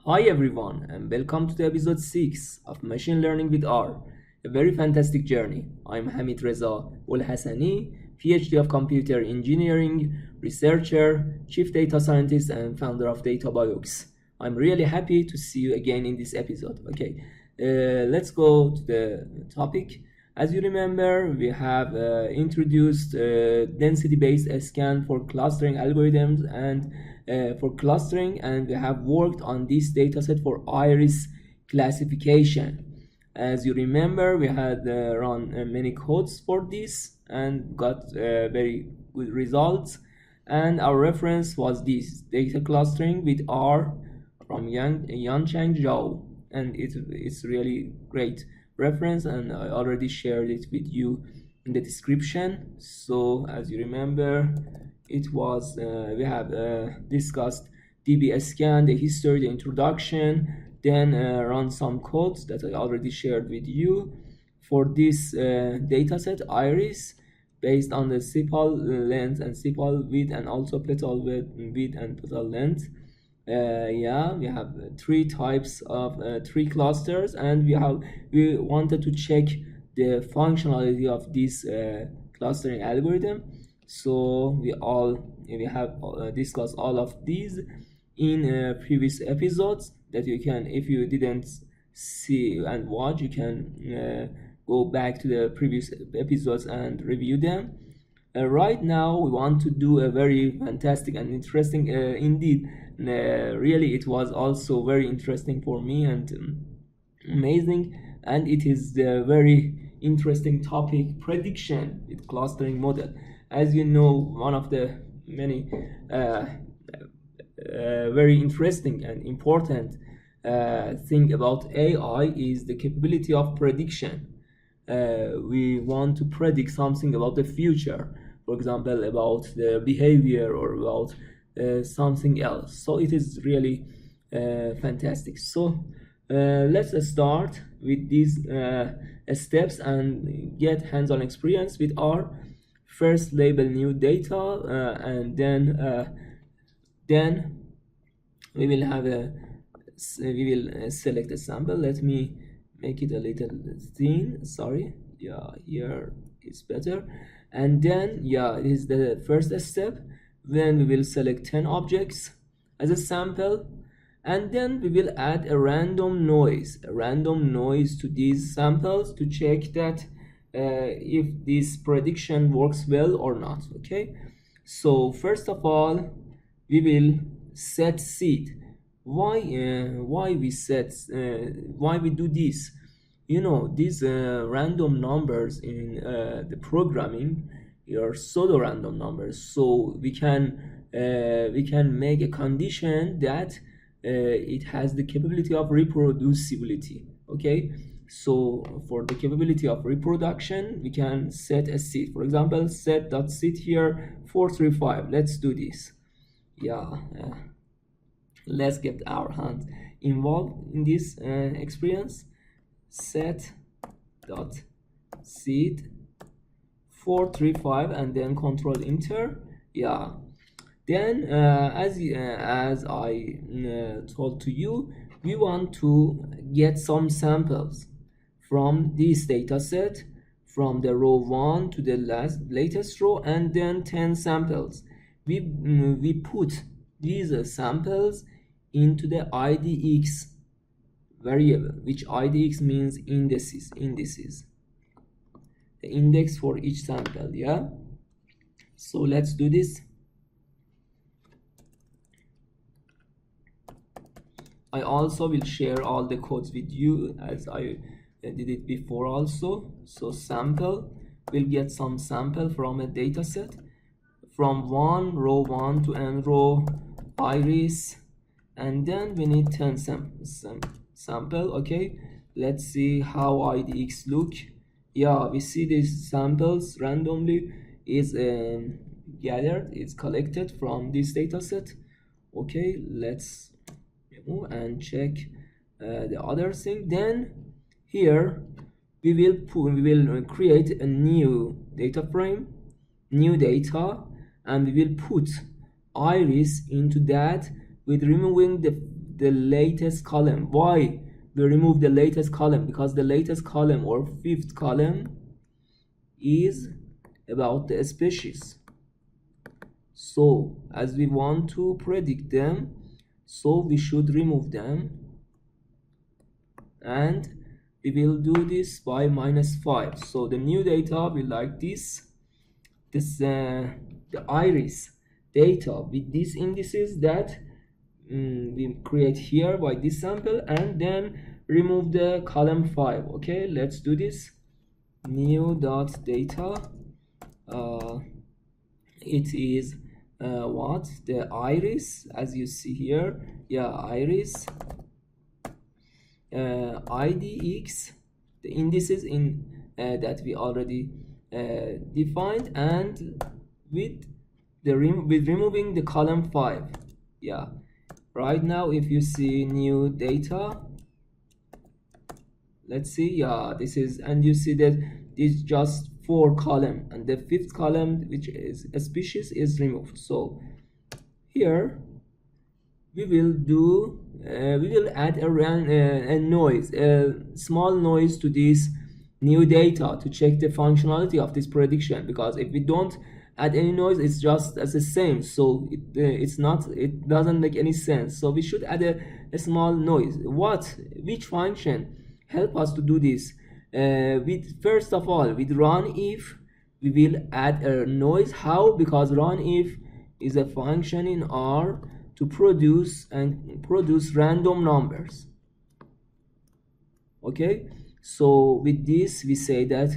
Hi everyone, and welcome to the episode 6 of Machine Learning with R, a very fantastic journey. I'm Hamid Reza Ul Hassani, PhD of Computer Engineering, researcher, chief data scientist, and founder of DataBioX. I'm really happy to see you again in this episode. Okay, let's go to the topic. As you remember, we have introduced density-based scan for clustering algorithms and for clustering, and we have worked on this dataset for iris classification. As you remember, we had run many codes for this and got very good results. And our reference was this data clustering with R from Yanchang Zhao, and it's really great reference, and I already shared it with you in the description. So as you remember, it was we have discussed DBSCAN, the history, the introduction, then run some codes that I already shared with you for this dataset iris based on the sepal length and sepal width, and also petal width and petal length. Yeah, we have three types of three clusters, and we wanted to check the functionality of this clustering algorithm. So we have discussed all of these in previous episodes that you can, if you didn't see and watch, you can go back to the previous episodes and review them. Right now we want to do a very fantastic and interesting indeed. Really, it was also very interesting for me and amazing, and it is the very interesting topic, prediction with clustering model. As you know, one of the many very interesting and important thing about AI is the capability of prediction. We want to predict something about the future, for example, about the behavior or about something else. So it is really fantastic. So let's start with these steps and get hands-on experience with R. First, label new data, and then we will select a sample. Let me make it a little thin. Sorry. Yeah, here is better. And then, yeah, it is the first step. Then we will select 10 objects as a sample, and then we will add a random noise to these samples to check that if this prediction works well or not. Okay, so first of all, we will set seed. Why we do this? You know, these random numbers in the programming are pseudo random numbers, so we can make a condition that it has the capability of reproducibility. Okay, so for the capability of reproduction, we can set a seed. For example, set.seed here 435. Let's do this. Yeah, let's get our hands involved in this experience. Set dot seed 435, and then control enter. Yeah, then as I told to you, we want to get some samples from this data set, from the row 1 to the latest row, and then 10 samples. We put these samples into the IDX variable, which IDX means indices, the index for each sample. Yeah, so let's do this. I also will share all the codes with you as I did it before also. So sample will get some sample from a data set from row 1 to n row iris, and then we need 10 sample. Okay, let's see how IDX look. Yeah, we see these samples randomly is gathered, is collected from this data set. Okay, let's remove and check the other thing. Then here we will create a new data frame, new data, and we will put iris into that with removing the latest column. Why we remove the latest column? Because the latest column or fifth column is about the species. So as we want to predict them, so we should remove them, and we will do this by -5. So the new data will like this the iris data with these indices that we create here by this sample, and then remove the column 5. Okay, let's do this. New dot data, it is what, the iris, as you see here. Yeah, iris idx, the indices in that we already defined, and with removing the column 5. Yeah, right now if you see new data, let's see, yeah, this is, and you see that this just 4 column, and the 5th column, which is a species, is removed. So here we will do we will add a noise, a small noise to this new data to check the functionality of this prediction, because if we don't add any noise, it's just as the same, so it doesn't make any sense. So we should add a small noise. Which function help us to do this? First of all, with runif we will add a noise. How? Because runif is a function in R to produce random numbers. Okay, so with this we say that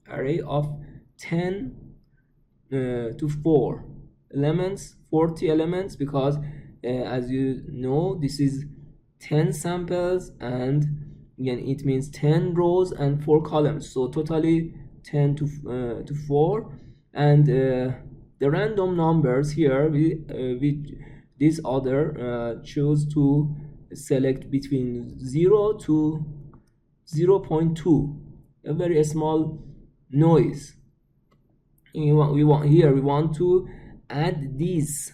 array of 10 to 4 elements, 40 elements, because as you know, this is 10 samples, and again it means 10 rows and 4 columns, so totally 10 to 4. And the random numbers here, we this other choose to select between 0 to 0.2, a very small noise. We want to add this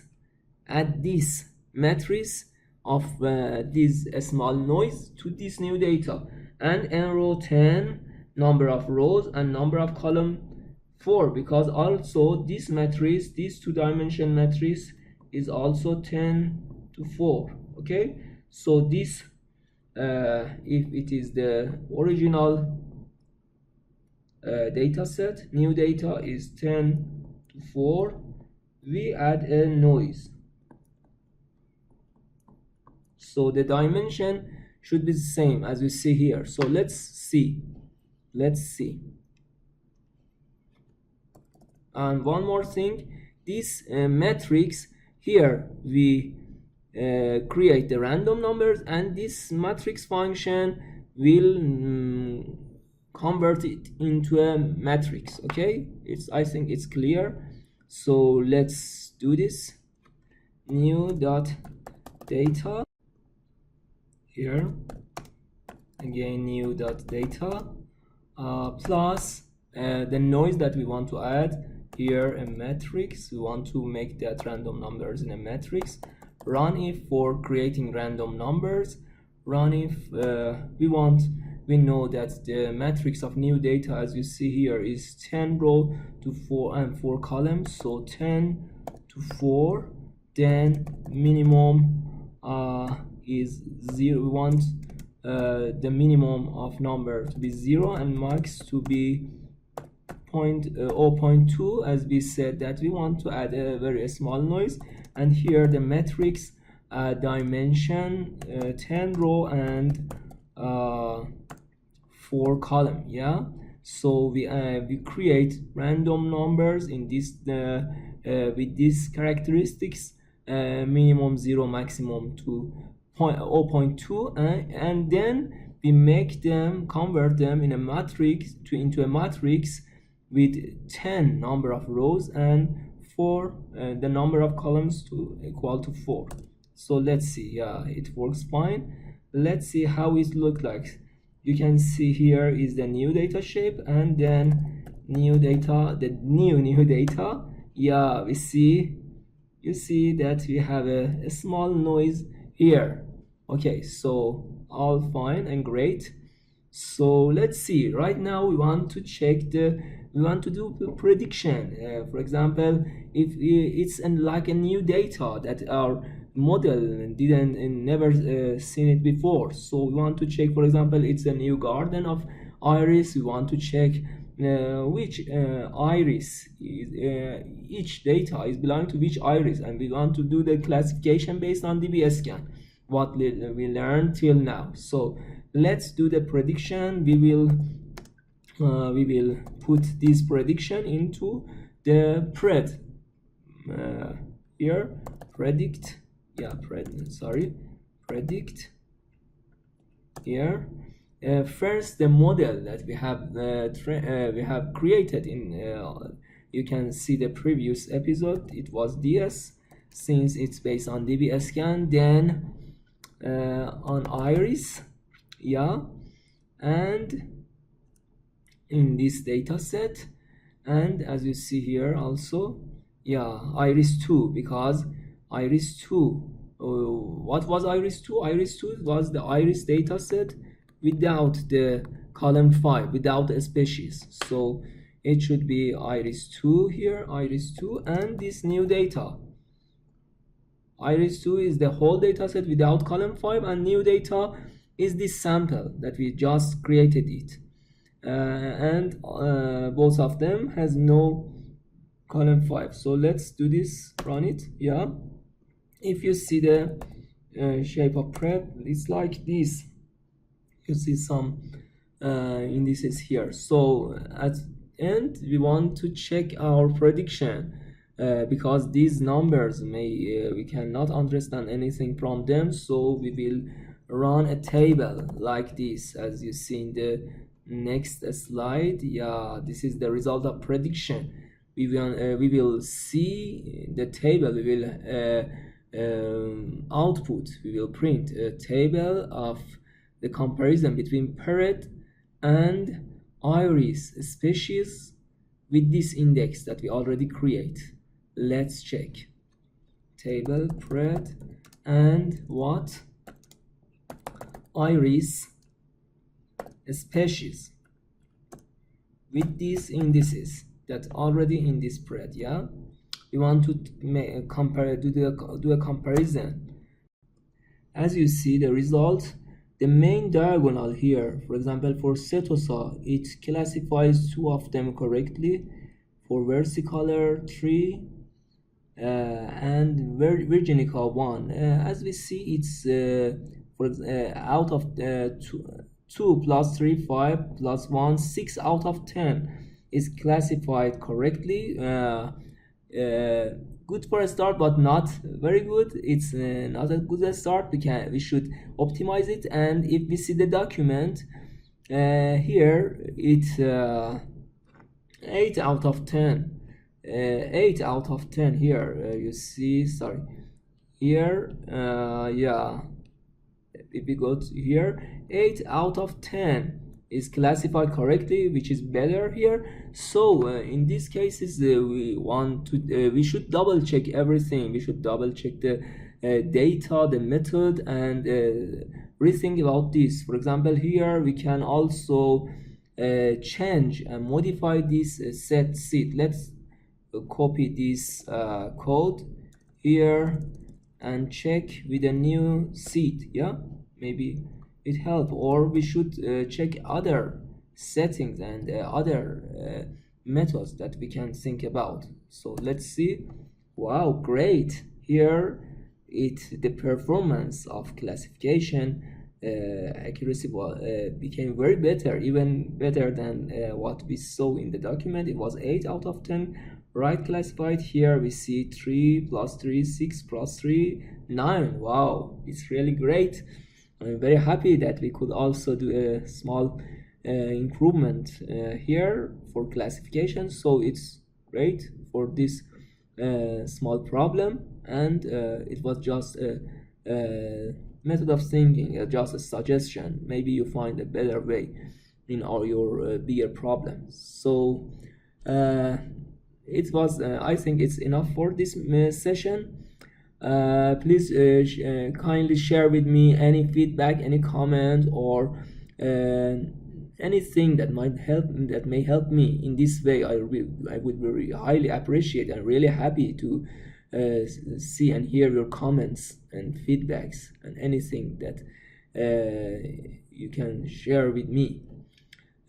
matrix of this small noise to this new data, and enrow 10 number of rows and number of column 4, because also this matrix, this 2-dimension matrix, is also 10 to 4. Okay, so this if it is the original data set, new data is 10 to 4, we add a noise, so the dimension should be the same as you see here. So let's see. And one more thing, this matrix here, we create the random numbers, and this matrix function will convert it into a matrix. Okay, I think it's clear. So let's do this. New dot data, here again, new dot data plus the noise that we want to add here, a matrix. We want to make that random numbers in a matrix. Runif for creating random numbers. Runif we know that the matrix of new data, as you see here, is 10 row to 4 and 4 columns, so 10 to 4. Then minimum is 0. We want the minimum of number to be 0 and max to be 0.2, as we said that we want to add a very small noise. And here the matrix dimension 10 row and 4 column. Yeah, so we create random numbers in this with these characteristics, minimum 0, maximum to 0.2, and then we make them, convert them in a matrix into a matrix with 10 number of rows and 4 the number of columns to equal to 4. So let's see. Yeah, it works fine. Let's see how it looks like. You can see here is the new data shape, and then new data, the new data. Yeah, we see you see that we have a small noise here. Okay, so all fine and great. So let's see, right now we want to do the prediction. For example, if it's like a new data that our model didn't never seen it before, so we want to check, for example, it's a new garden of iris. We want to check which iris is, each data is belonging to which iris, and we want to do the classification based on DBSCAN, what we learned till now. So let's do the prediction. We will put this prediction into the pred here, predict, yeah, predict here. First, the model that we have created in you can see the previous episode, it was DS. Since it's based on DBSCAN, then on iris, yeah, and in this data set, and as you see here also, yeah, iris 2, because iris 2, what was iris 2? Iris 2 was the iris data set without the column 5, without the species. So it should be iris 2 here, iris 2, and this new data. Iris 2 is the whole data set without column 5, and new data is this sample that we just created it. And both of them has no column 5. So let's do this, run it. Yeah, if you see the shape of prep, it's like this. You see some indices here. So at end we want to check our prediction, because these numbers we cannot understand anything from them. So we will run a table like this, as you see in the next slide. Yeah, this is the result of prediction. We will see the table. We will output, we will print a table of the comparison between parrot and iris species with this index that we already create. Let's check table parrot and what iris species with these indices that already in this spread. Yeah, we want to do a comparison. As you see the result, the main diagonal here, for example, for Setosa, it classifies 2 of them correctly. For versicolor 3 and Virginica 1. As we see, it's out of 2 plus 3, 5 plus 1, 6 out of 10 is classified correctly. Good for a start, but not very good. It's not a good start. We should optimize it. And if we see the document here, it's 8 out of 10. 8 out of 10 here. You see, sorry, here, yeah. If we go to here, 8 out of 10 is classified correctly, which is better here. So in these cases, we should double check everything. We should double check the data, the method, and rethink about this. For example, here we can also change and modify this set seed. Let's copy this code here and check with a new seed. Yeah, maybe it help. Or we should check other settings and other methods that we can think about. So let's see. Wow, great. Here the performance of classification accuracy became very better, even better than what we saw in the document. It was 8 out of 10 right classified. Here we see 3 plus 3, 6 plus 3, 9. Wow, it's really great. I'm very happy that we could also do a small improvement here for classification. So it's great for this small problem, and it was just a method of thinking, just a suggestion. Maybe you find a better way in all your bigger problems. So it was I think it's enough for this session. Please kindly share with me any feedback, any comment, or anything that may help me in this way. I would very highly appreciate and really happy to see and hear your comments and feedbacks and anything that you can share with me.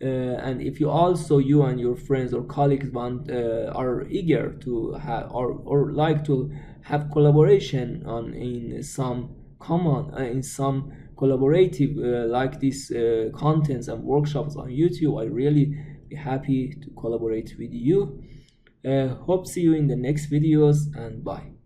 And if you and your friends or colleagues are eager to have or like to have collaboration in some collaborative like this contents and workshops on YouTube, I really be happy to collaborate with you. Hope see you in the next videos, and bye.